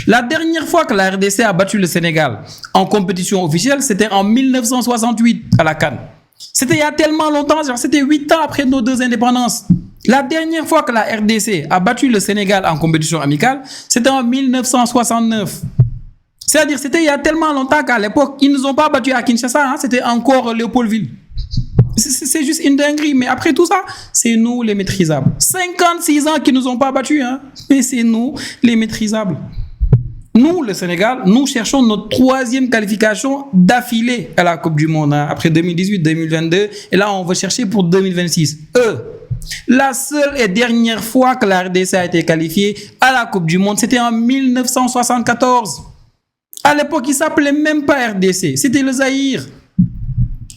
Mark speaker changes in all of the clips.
Speaker 1: La dernière fois que la RDC a battu le Sénégal en compétition officielle, c'était en 1968 à la CAN. C'était il y a tellement longtemps, genre c'était 8 ans après nos deux indépendances. La dernière fois que la RDC a battu le Sénégal en compétition amicale, c'était en 1969. C'est-à-dire c'était il y a tellement longtemps qu'à l'époque, ils ne nous ont pas battus à Kinshasa, hein, c'était encore Léopoldville. C'est juste une dinguerie, mais après tout ça, c'est nous les maîtrisables. 56 ans qu'ils ne nous ont pas battus, hein, mais c'est nous les maîtrisables. Nous, le Sénégal, nous cherchons notre 3e qualification d'affilée à la Coupe du Monde, hein, après 2018, 2022, et là on va chercher pour 2026. La seule et dernière fois que la RDC a été qualifiée à la Coupe du Monde, c'était en 1974. À l'époque, il ne s'appelait même pas RDC, c'était le Zaïre.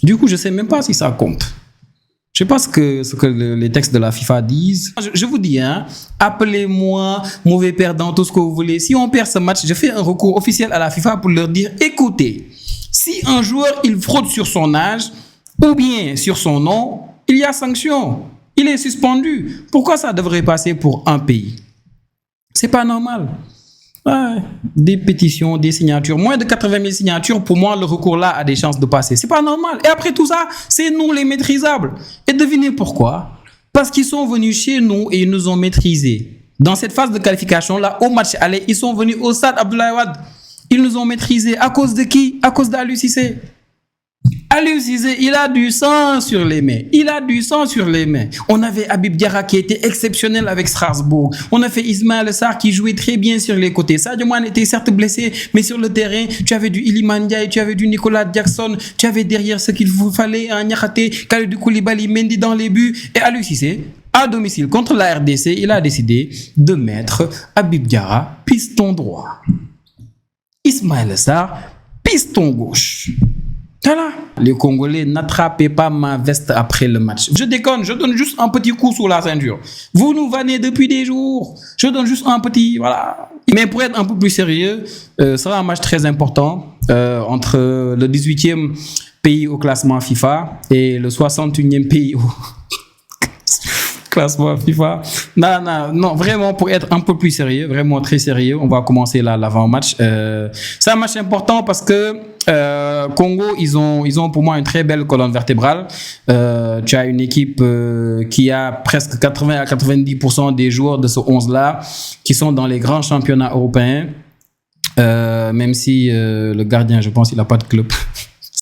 Speaker 1: Du coup, je ne sais même pas si ça compte. Je ne sais pas ce que les textes de la FIFA disent. Je vous dis, hein, appelez-moi mauvais perdant, tout ce que vous voulez. Si on perd ce match, je fais un recours officiel à la FIFA pour leur dire, écoutez, si un joueur il fraude sur son âge ou bien sur son nom, il y a sanction. Il est suspendu. Pourquoi ça devrait passer pour un pays? C'est pas normal. Des pétitions, des signatures, moins de 80 000 signatures, pour moi, le recours là a des chances de passer. C'est pas normal. Et après tout ça, c'est nous les maîtrisables. Et devinez pourquoi? Parce qu'ils sont venus chez nous et ils nous ont maîtrisés. Dans cette phase de qualification là, au match aller, ils sont venus au stade Abdoulaye Wade. Ils nous ont maîtrisés. À cause de qui? À cause d'Aliou Cissé. Aliou Cissé, il a du sang sur les mains. Il a du sang sur les mains. On avait Habib Diarra qui était exceptionnel avec Strasbourg. On a fait Ismaël Sarr qui jouait très bien sur les côtés. Sadio Mané était certes blessé, mais sur le terrain, tu avais du Iliman Ndiaye, tu avais du Nicolas Jackson, tu avais derrière ce qu'il vous fallait, un Niakhaté, Kalidou Koulibaly, Mendy dans les buts. Et Aliou Cissé, à domicile contre la RDC, il a décidé de mettre Habib Diarra piston droit. Ismaël Sarr, piston gauche. Voilà. Les Congolais, n'attrapez pas ma veste après le match. Je déconne, je donne juste un petit coup sur la ceinture. Vous nous vannez depuis des jours. Je donne juste un petit, voilà. Mais pour être un peu plus sérieux, ce sera un match très important entre le 18e pays au classement FIFA et le 61e pays au classement FIFA. Non, vraiment, pour être un peu plus sérieux, vraiment très sérieux, on va commencer là l'avant-match. C'est un match important parce que Congo, ils ont pour moi une très belle colonne vertébrale. Tu as une équipe qui a presque 80 à 90% des joueurs de ce 11-là qui sont dans les grands championnats européens. Même si le gardien, je pense, il n'a pas de club.